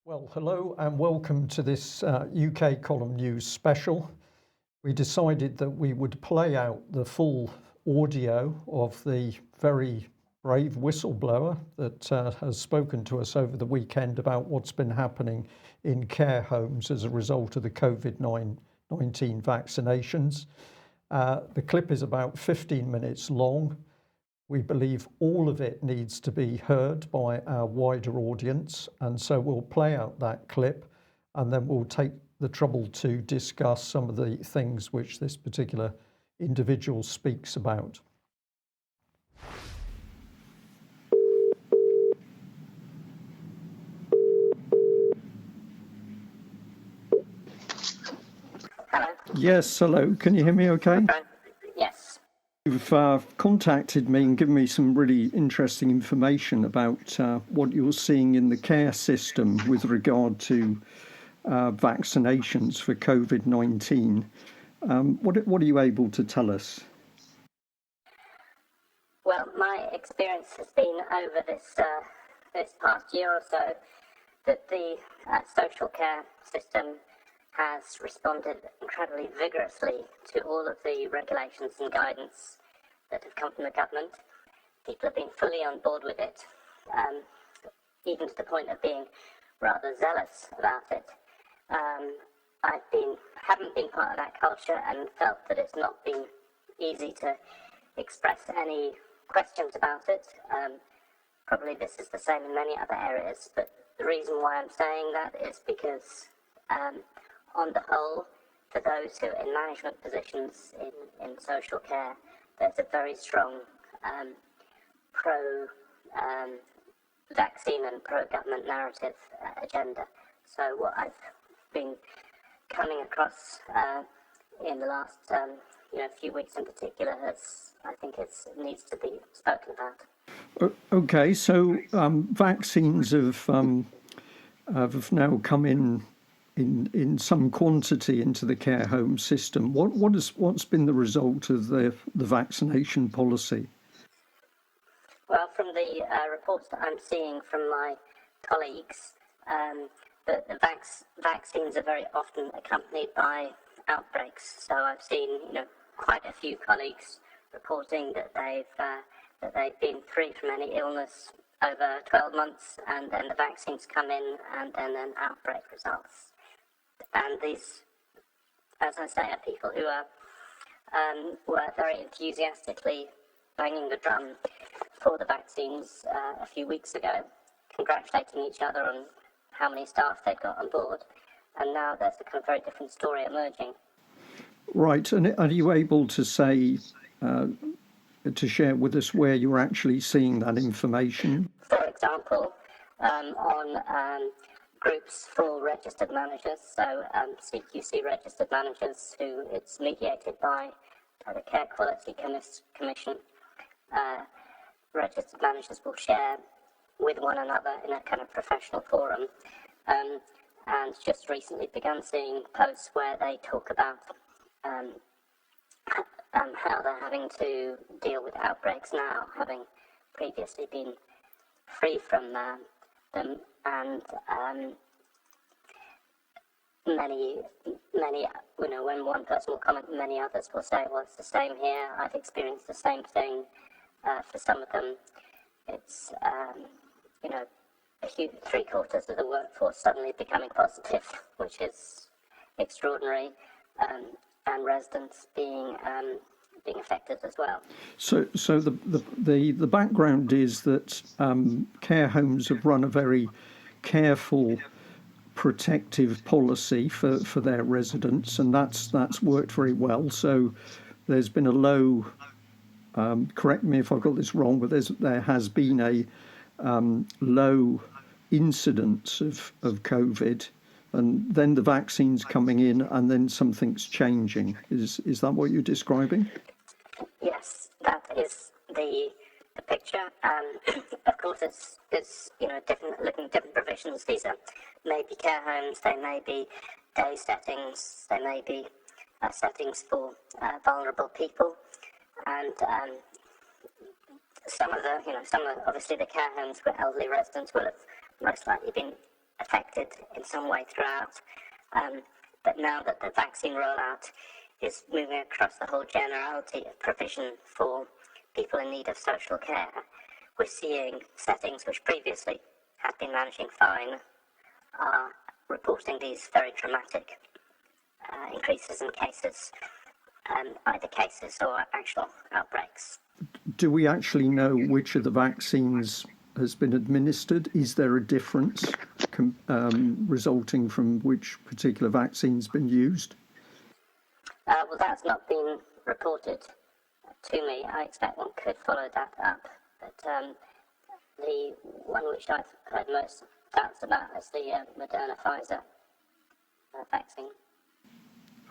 Well, hello and welcome to this UKColumn news special. We decided that we would play out the full audio of the very brave whistleblower that has spoken to us over the weekend about what's been happening in care homes as a result of the COVID-19 vaccinations. The clip is about 15 minutes long. We believe all of it needs to be heard by our wider audience, and so we'll play out that clip and then we'll take the trouble to discuss some of the things which this particular individual speaks about. Hello. Yes, hello. Can you hear me okay? Yes. You've contacted me and given me some really interesting information about what you're seeing in the care system with regard to vaccinations for COVID-19. What are you able to tell us? Well, my experience has been over this past year or so that the social care system has responded incredibly vigorously to all of the regulations and guidance that have come from the government. People have been fully on board with it, even to the point of being rather zealous about it. I haven't been part of that culture and felt that it's not been easy to express any questions about it. Probably this is the same in many other areas, but the reason why I'm saying that is because on the whole, for those who are in management positions in social care, there's a very strong pro-vaccine and pro-government narrative agenda. So what I've been coming across in the last few weeks in particular needs to be spoken about. Okay, so vaccines have now come in some quantity into the care home system. What's been the result of the vaccination policy? Well, from the reports that I'm seeing from my colleagues, the vaccines are very often accompanied by outbreaks. So I've seen quite a few colleagues reporting that they've been free from any illness over 12 months, and then the vaccines come in, and then an outbreak results. And these, as I say, are people who were very enthusiastically banging the drum for the vaccines a few weeks ago, congratulating each other on how many staff they'd got on board. And now there's a kind of very different story emerging. Right, and are you able to say, to share with us where you're actually seeing that information? For example, on groups for registered managers, so CQC registered managers, who it's mediated by the Care Quality Commission. Registered managers will share with one another in a kind of professional forum, and just recently begun seeing posts where they talk about how they're having to deal with outbreaks now, having previously been free from them, and many, when one person will comment, many others will say, well, it's the same here, I've experienced the same thing. For some of them, it's, three-quarters of the workforce suddenly becoming positive, which is extraordinary, and residents being affected as well. So the background is that care homes have run a very careful, protective policy for their residents, and that's worked very well. So there's been a low, correct me if I got this wrong, but there has been a low incidence of COVID, and then the vaccine's coming in, and then something's changing. Is that what you're describing? Yes, that is the picture. Of course, it's different provisions. These are maybe care homes, they may be day settings, they may be settings for vulnerable people, and some of obviously the care homes where elderly residents will have most likely been affected in some way throughout. But now that the vaccine rollout is moving across the whole generality of provision for people in need of social care, we're seeing settings which previously had been managing fine are reporting these very dramatic increases in cases, either cases or actual outbreaks. Do we actually know which of the vaccines has been administered? Is there a difference resulting from which particular vaccine's been used? Well, that's not been reported to me. I expect one could follow that up. But the one which I've heard most doubts about is the Moderna Pfizer vaccine.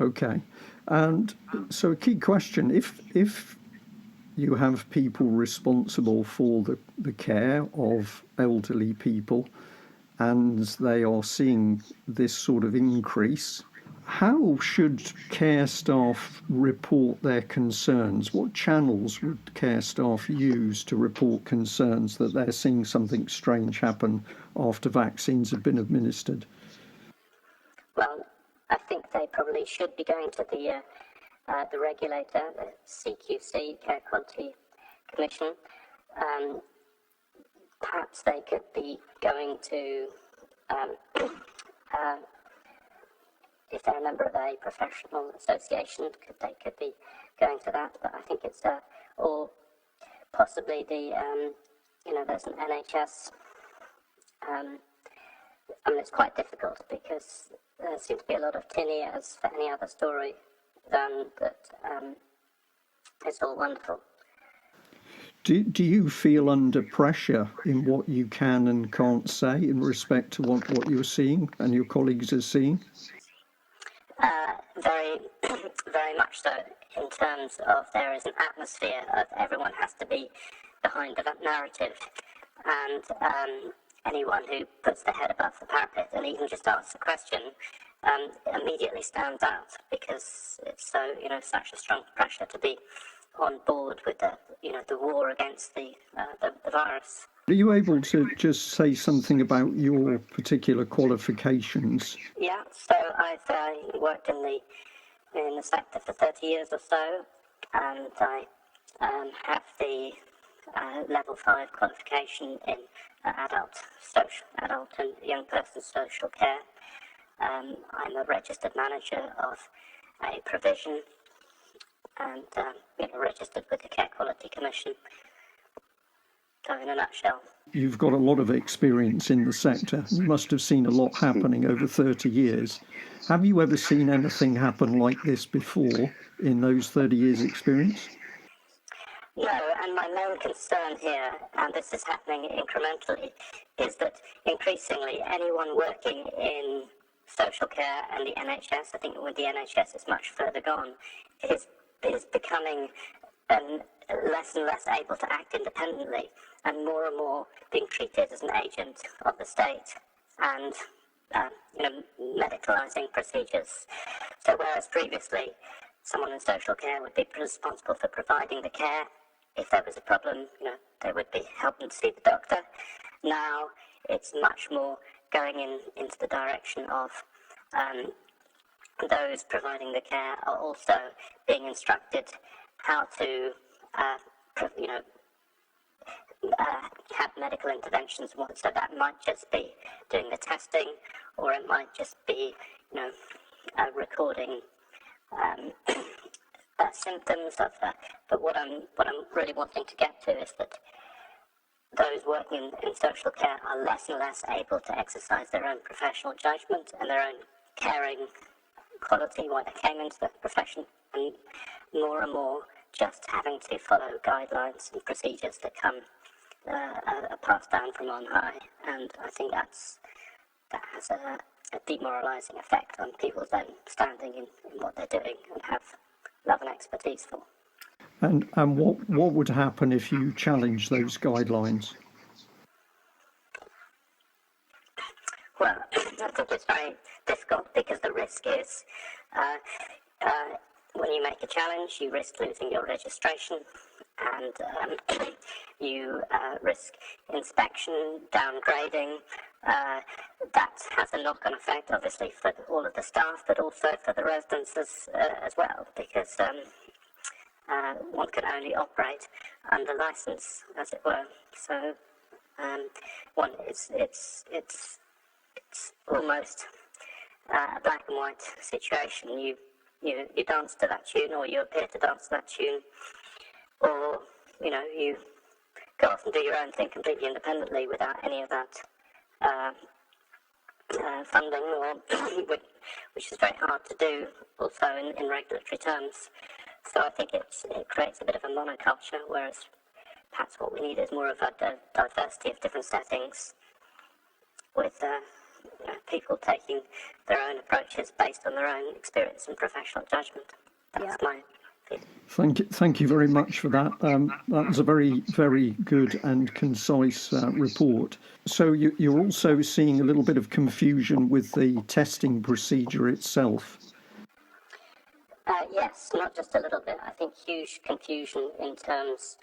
Okay. And so a key question, if you have people responsible for the care of elderly people and they are seeing this sort of increase, how should care staff report their concerns? What channels would care staff use to report concerns that they're seeing something strange happen after vaccines have been administered? Well, I think they probably should be going to the regulator, the CQC, Care Quality Commission. Perhaps they could be going to, if they're a member of a professional association, they could be going to that. But I think it's, or possibly there's an NHS. It's quite difficult because there seems to be a lot of tin ears for any other story than that it's all wonderful. Do you feel under pressure in what you can and can't say in respect to what you're seeing and your colleagues are seeing? Very, very much so, in terms of there is an atmosphere of everyone has to be behind that narrative, and anyone who puts their head above the parapet and even just asks a question immediately stands out, because it's such a strong pressure to be on board with the war against the virus. Are you able to just say something about your particular qualifications? Yeah, so I've worked in the sector for 30 years or so, and I have the level 5 qualification in adult and young person social care. I'm a registered manager of a provision and registered with the Care Quality Commission. So in a nutshell. You've got a lot of experience in the sector. You must have seen a lot happening over 30 years. Have you ever seen anything happen like this before in those 30 years' experience? No, and my main concern here, and this is happening incrementally, is that increasingly anyone working in social care and the NHS, I think with the NHS it's much further gone, is becoming less and less able to act independently, and more being treated as an agent of the state and medicalising procedures. So whereas previously someone in social care would be responsible for providing the care, if there was a problem, they would be helping to see the doctor. Now it's much more going into the direction of those providing the care are also being instructed how to have medical interventions. So that might just be doing the testing, or it might just be recording symptoms of that. But what I'm really wanting to get to is that those working in social care are less and less able to exercise their own professional judgment and their own caring quality why they came into the profession, and more just having to follow guidelines and procedures that are passed down from on high. And I think that has a demoralising effect on people's own standing in what they're doing and have love and expertise for. And what would happen if you challenge those guidelines? Well, I think it's very difficult, because the risk is when you make a challenge, you risk losing your registration, and you risk inspection, downgrading. That has a knock-on effect, obviously, for all of the staff, but also for the residents as well, because one can only operate under license, as it were. So it's almost a black and white situation. You dance to that tune, or you appear to dance to that tune, or you go off and do your own thing completely independently without any of that funding, or which is very hard to do also in regulatory terms. So I think it creates a bit of a monoculture, whereas perhaps what we need is more of a diversity of different settings, with people taking their own approaches based on their own experience and professional judgment. That's my feeling. Thank you very much for that. That was a very, very good and concise report. So you're also seeing a little bit of confusion with the testing procedure itself. Yes, not just a little bit. I think huge confusion in terms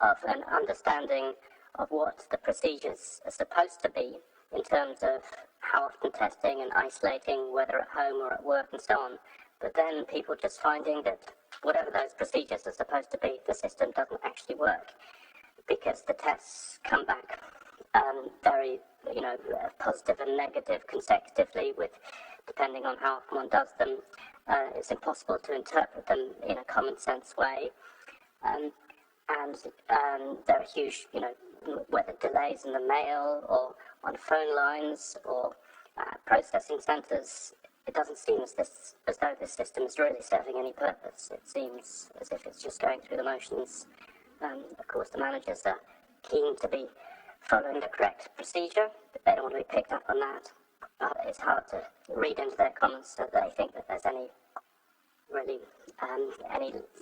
of an understanding of what the procedures are supposed to be, in terms of how often testing and isolating, whether at home or at work and so on. But then people just finding that whatever those procedures are supposed to be, the system doesn't actually work, because the tests come back very, positive and negative consecutively, with depending on how often one does them. It's impossible to interpret them in a common sense way. And there are huge, whether delays in the mail or on phone lines or processing centres. It doesn't seem as though this system is really serving any purpose. It seems as if it's just going through the motions. Of course, the managers are keen to be following the correct procedure, but they don't want to be picked up on that. It's hard to read into their comments that they think that there's any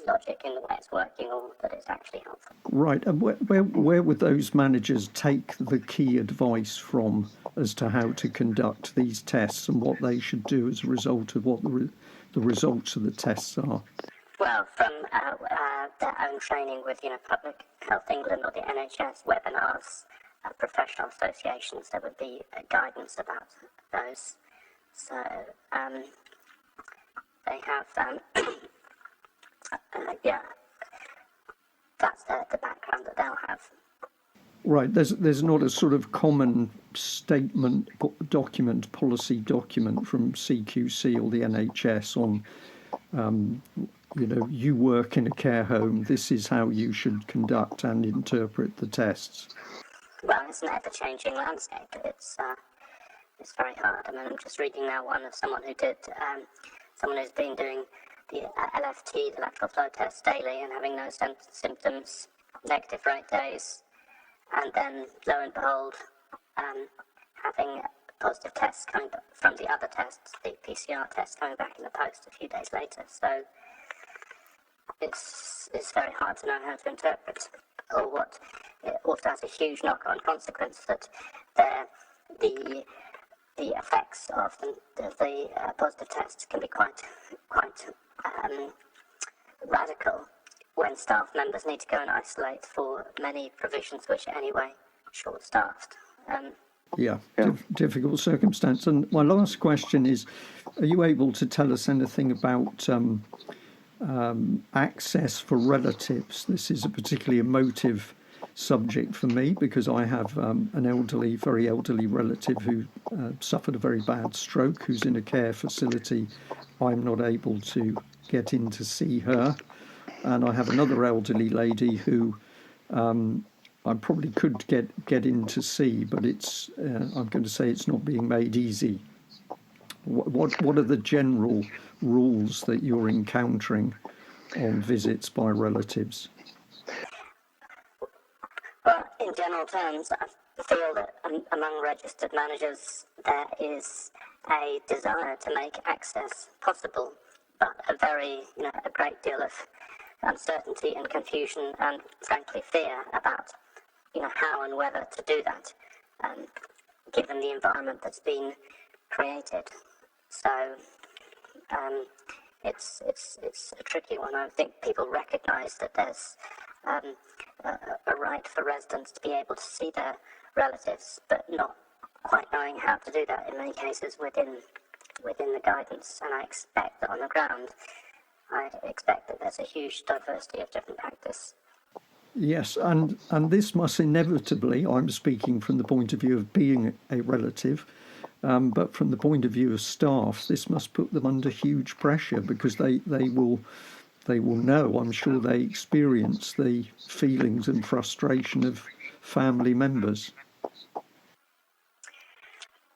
logic in the way it's working, or that it's actually helpful. Right, and where would those managers take the key advice from as to how to conduct these tests and what they should do as a result of what the results of the tests are? Well, from their own training with Public Health England or the NHS webinars, professional associations, there would be guidance about those. So they have, that's the background that they'll have. Right, there's not a sort of common statement document, policy document from CQC or the NHS on, you work in a care home, this is how you should conduct and interpret the tests. Well, it's an ever-changing landscape. It's very hard. I mean, I'm just reading now one of someone who's been doing the LFT, the lateral flow test, daily and having no symptoms, negative for 8 days, and then lo and behold, having positive tests coming from the other tests, the PCR tests coming back in the post a few days later. So it's very hard to know how to interpret, or what. It also has a huge knock-on consequence that the effects of the positive tests can be quite radical when staff members need to go and isolate for many provisions which are anyway short-staffed. Difficult circumstance. And my last question is, are you able to tell us anything about access for relatives? This is a particularly emotive subject for me, because I have an very elderly relative who suffered a very bad stroke, who's in a care facility. I'm not able to get in to see her. And I have another elderly lady who I probably could get in to see, but I'm going to say it's not being made easy. What are the general rules that you're encountering on visits by relatives? Well, in general terms, I feel that among registered managers there is a desire to make access possible, but a great deal of uncertainty and confusion and, frankly, fear about, how and whether to do that, given the environment that's been created. So it's a tricky one. I think people recognise that there's a right for residents to be able to see their relatives, but not quite knowing how to do that in many cases within the guidance. And I expect that on the ground, I expect that there's a huge diversity of different practice. Yes, and this must inevitably, I'm speaking from the point of view of being a relative, but from the point of view of staff, this must put them under huge pressure because they will know, I'm sure they experience the feelings and frustration of family members.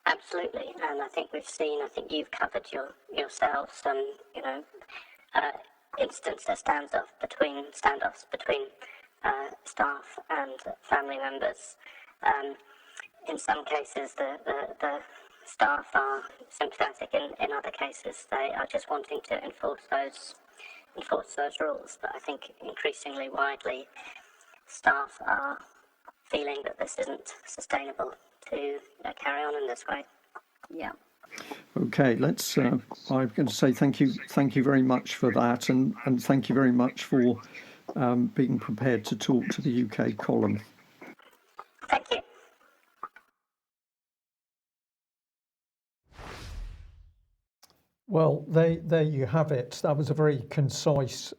Absolutely, and I think you've covered yourself some, instances, standoffs between staff and family members. In some cases, the staff are sympathetic. In other cases, they are just wanting to enforce those rules. But I think increasingly widely, staff are feeling that this isn't sustainable to carry on in this way. Yeah. Okay, let's. I'm going to say thank you very much for that, and thank you very much for being prepared to talk to the UK column. Thank you. Well, there you have it. That was a very concise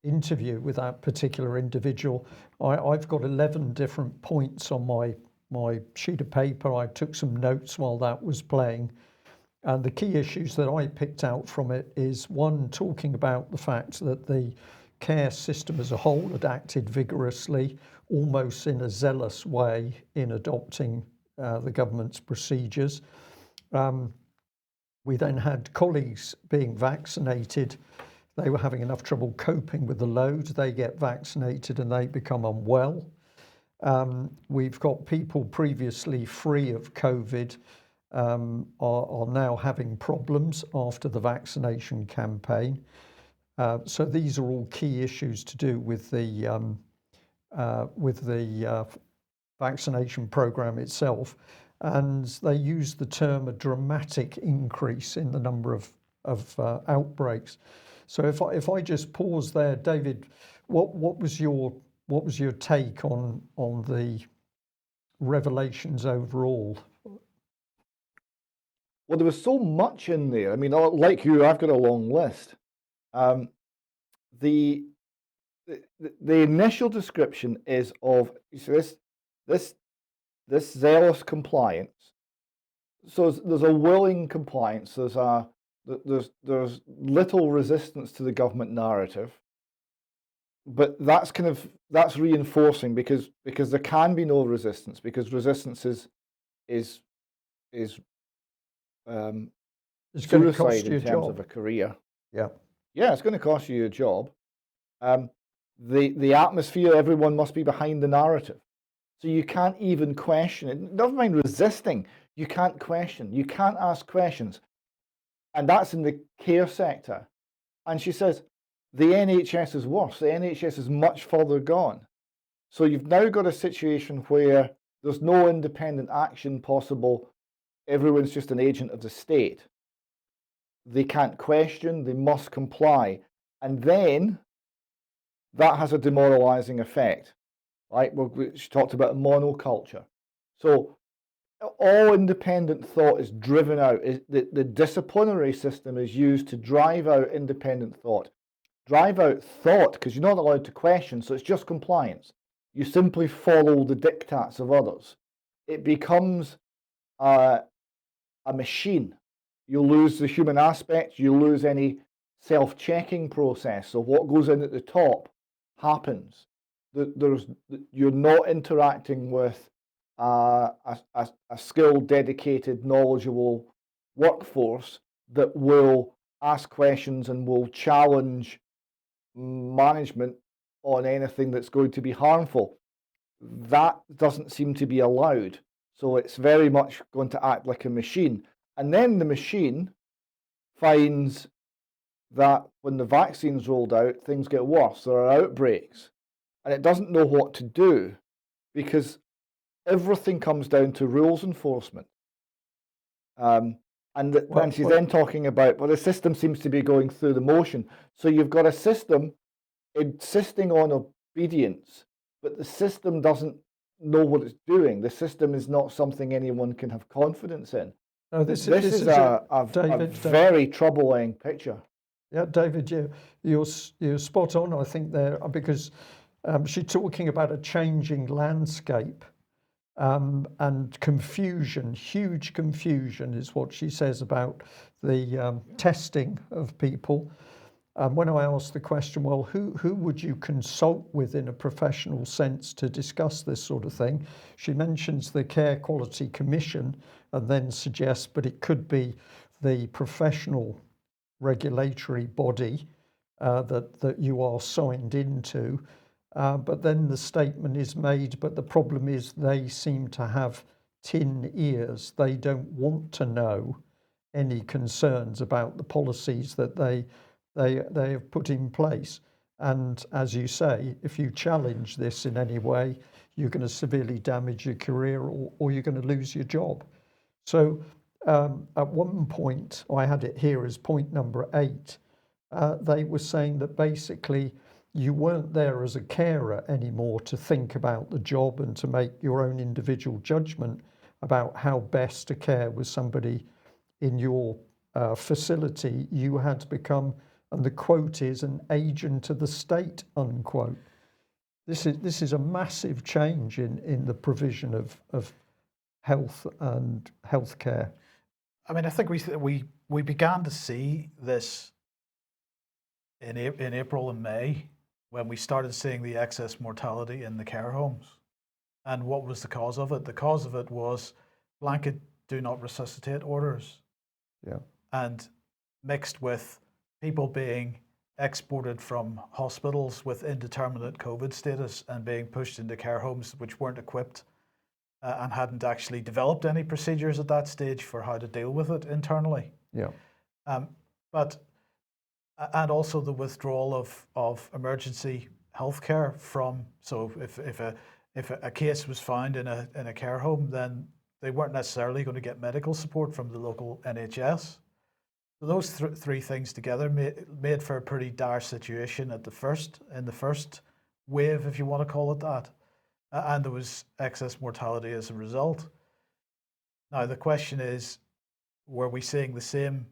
interview with that particular individual. I've got 11 different points on my sheet of paper. I took some notes while that was playing. And the key issues that I picked out from it is, one, talking about the fact that the care system as a whole had acted vigorously, almost in a zealous way, in adopting the government's procedures. We then had colleagues being vaccinated. They were having enough trouble coping with the load. They get vaccinated and they become unwell. We've got people previously free of COVID are now having problems after the vaccination campaign. So these are all key issues to do with the vaccination program itself. And they use the term a dramatic increase in the number of outbreaks. So if I just pause there, David, what was your take on the revelations overall? Well, there was so much in there. I mean, like you, I've got a long list. The initial description is of this zealous compliance. So there's a willing compliance. There's little resistance to the government narrative, but that's reinforcing because there can be no resistance, because resistance is suicide in terms of a career. Yeah, it's going to cost you your job. The atmosphere, everyone must be behind the narrative. So you can't even question it. Never mind resisting. You can't question. You can't ask questions. And that's in the care sector. And she says, the NHS is worse. The NHS is much further gone. So you've now got a situation where there's no independent action possible. Everyone's just an agent of the state. They can't question. They must comply. And then that has a demoralizing effect. Right? She talked about monoculture. So all independent thought is driven out. The disciplinary system is used to drive out independent thought. Drive out thought because you're not allowed to question, so it's just compliance. You simply follow the diktats of others. It becomes a machine. You lose the human aspect. You lose any self-checking process. So what goes in at the top happens. You're not interacting with a skilled, dedicated, knowledgeable workforce that will ask questions and will challenge management on anything that's going to be harmful. That doesn't seem to be allowed. So it's very much going to act like a machine. And then the machine finds that when the vaccine's rolled out, things get worse. There are outbreaks. And it doesn't know what to do because everything comes down to rules enforcement. And she's then talking about, the system seems to be going through the motion. So you've got a system insisting on expedience, but the system doesn't know what it's doing. The system is not something anyone can have confidence in. This is a very troubling picture. Yeah, David, you're spot on, I think, there, because she's talking about a changing landscape and confusion, huge confusion is what she says about the testing of people. When I asked the question, well, who would you consult with in a professional sense to discuss this sort of thing? She mentions the Care Quality Commission and then suggests, but it could be the professional regulatory body that you are signed into. But then the statement is made, but the problem is they seem to have tin ears. They don't want to know any concerns about the policies that they have put in place. And as you say, if you challenge this in any way, you're going to severely damage your career or you're going to lose your job. So at one point, I had it here as point number 8, they were saying that basically you weren't there as a carer anymore to think about the job and to make your own individual judgment about how best to care with somebody in your facility. You had to become, and the quote is, an agent of the state, unquote. This is a massive change in the provision of health and healthcare. I mean, I think we began to see this in April and May when we started seeing the excess mortality in the care homes. And what was the cause of it? The cause of it was blanket do not resuscitate orders. Yeah. And mixed with people being exported from hospitals with indeterminate COVID status and being pushed into care homes which weren't equipped and hadn't actually developed any procedures at that stage for how to deal with it internally. Yeah. And also the withdrawal of emergency healthcare from, so if a case was found in a care home, then they weren't necessarily going to get medical support from the local NHS. So those three things together made for a pretty dire situation in the first wave, if you want to call it that. And there was excess mortality as a result. Now the question is, were we seeing the same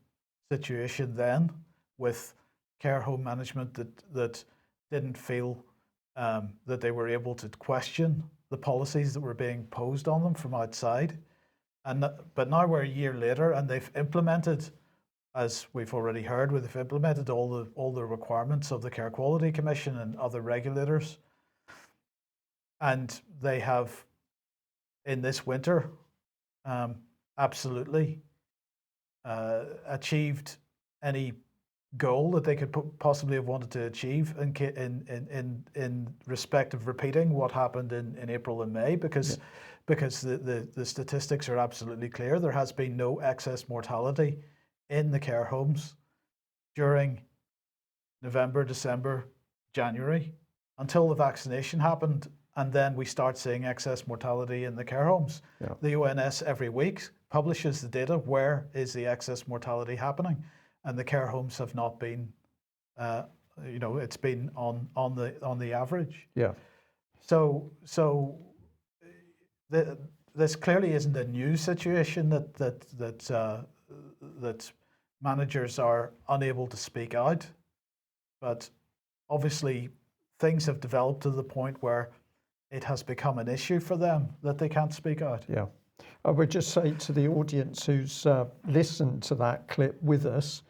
situation then with care home management that didn't feel that they were able to question the policies that were being posed on them from outside? But now we're a year later and they've implemented, as we've already heard, they've implemented all the requirements of the Care Quality Commission and other regulators. And they have, in this winter, absolutely achieved any goal that they could possibly have wanted to achieve in respect of repeating what happened in April and May, because the statistics are absolutely clear. There has been no excess mortality in the care homes during November, December, January, until the vaccination happened. And then we start seeing excess mortality in the care homes. Yeah. The ONS every week publishes the data. Where is the excess mortality happening? And the care homes have not been, it's been on the average. Yeah. So this clearly isn't a new situation that managers are unable to speak out, but obviously things have developed to the point where it has become an issue for them that they can't speak out. Yeah. I would just say to the audience who's listened to that clip with us,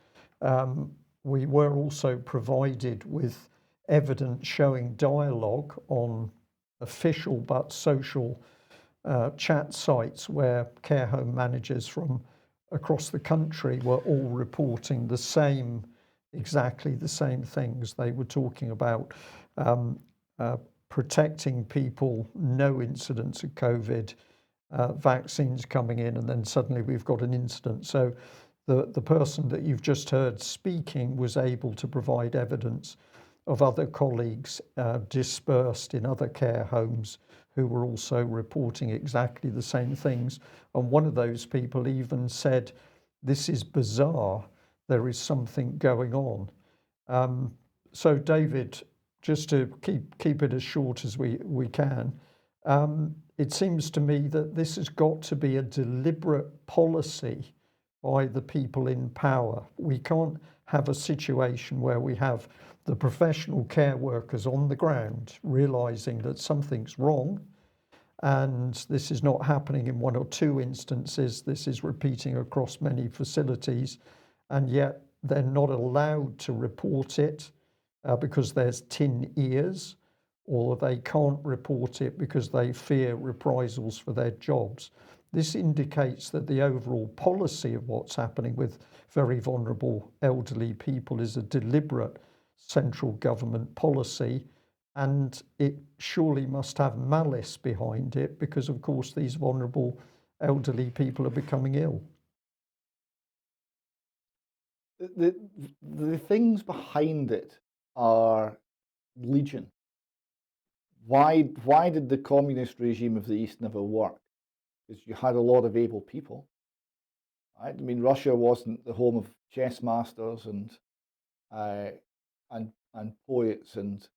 we were also provided with evidence showing dialogue on official but social chat sites where care home managers from across the country were all reporting exactly the same things. They were talking about protecting people, no incidents of COVID, vaccines coming in, and then suddenly we've got an incident. So the person that you've just heard speaking was able to provide evidence of other colleagues dispersed in other care homes who were also reporting exactly the same things. And one of those people even said, "This is bizarre. There is something going on." So David, just to keep it as short as we can, it seems to me that this has got to be a deliberate policy by the people in power. We can't have a situation where we have the professional care workers on the ground realizing that something's wrong, and this is not happening in one or two instances, this is repeating across many facilities, and yet they're not allowed to report it because there's tin ears, or they can't report it because they fear reprisals for their jobs. This indicates that the overall policy of what's happening with very vulnerable elderly people is a deliberate central government policy, and it surely must have malice behind it, because of course these vulnerable elderly people are becoming ill. The things behind it are legion. Why did the communist regime of the East never work? Because you had a lot of able people. Right? I mean, Russia wasn't the home of chess masters and poets and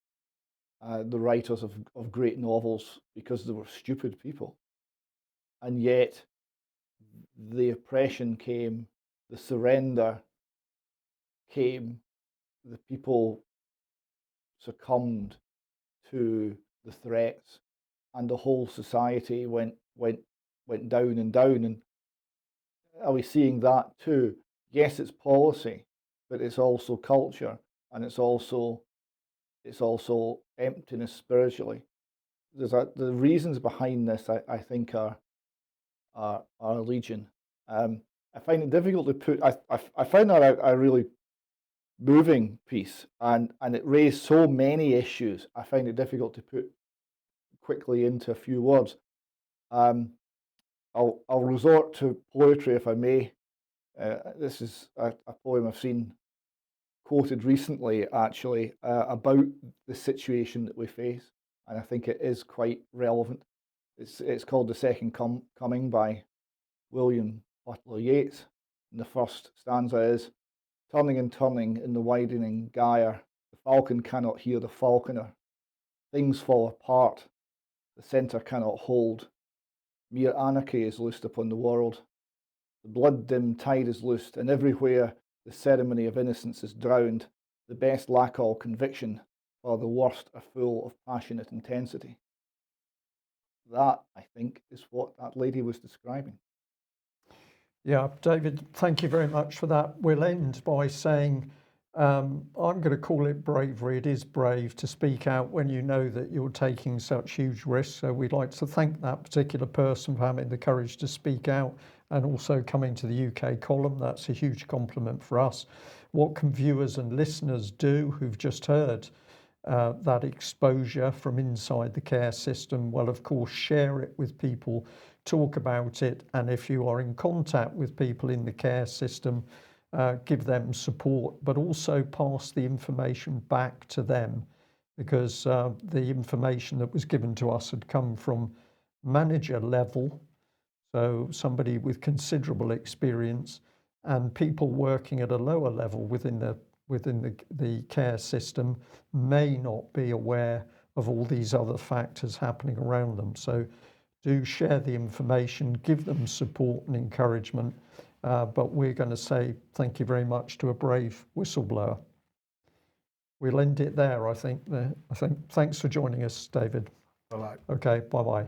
the writers of great novels, because they were stupid people. And yet the oppression came, the surrender came, the people succumbed to the threats, and the whole society went down and down. And are we seeing that too? Yes, it's policy, but it's also culture, and it's also emptiness spiritually. The reasons behind this, I think, are legion. I find it difficult to put. I found that a really moving piece, and it raised so many issues. I find it difficult to put quickly into a few words. I'll resort to poetry if I may. This is a poem I've seen quoted recently, actually, about the situation that we face, and I think it is quite relevant. It's called "The Second Coming" by William Butler Yeats, and the first stanza is: "Turning and turning in the widening gyre, the falcon cannot hear the falconer. Things fall apart, the centre cannot hold. Mere anarchy is loosed upon the world. The blood-dimmed tide is loosed, and everywhere the ceremony of innocence is drowned. The best lack all conviction, while the worst are full of passionate intensity." That, I think, is what that lady was describing. Yeah, David, thank you very much for that. We'll end by saying, I'm going to call it bravery. It is brave to speak out when you know that you're taking such huge risks. So we'd like to thank that particular person for having the courage to speak out, and also coming to the UKColumn. That's a huge compliment for us. What can viewers and listeners do who've just heard that exposure from inside the care system? Well, of course, share it with people, talk about it, and if you are in contact with people in the care system, give them support, but also pass the information back to them, because the information that was given to us had come from manager level, so somebody with considerable experience, and people working at a lower level within the care system may not be aware of all these other factors happening around them. So do share the information, give them support and encouragement, but we're going to say thank you very much to a brave whistleblower. We'll end it there, I think. Thanks for joining us, David. Bye-bye. Okay, bye-bye.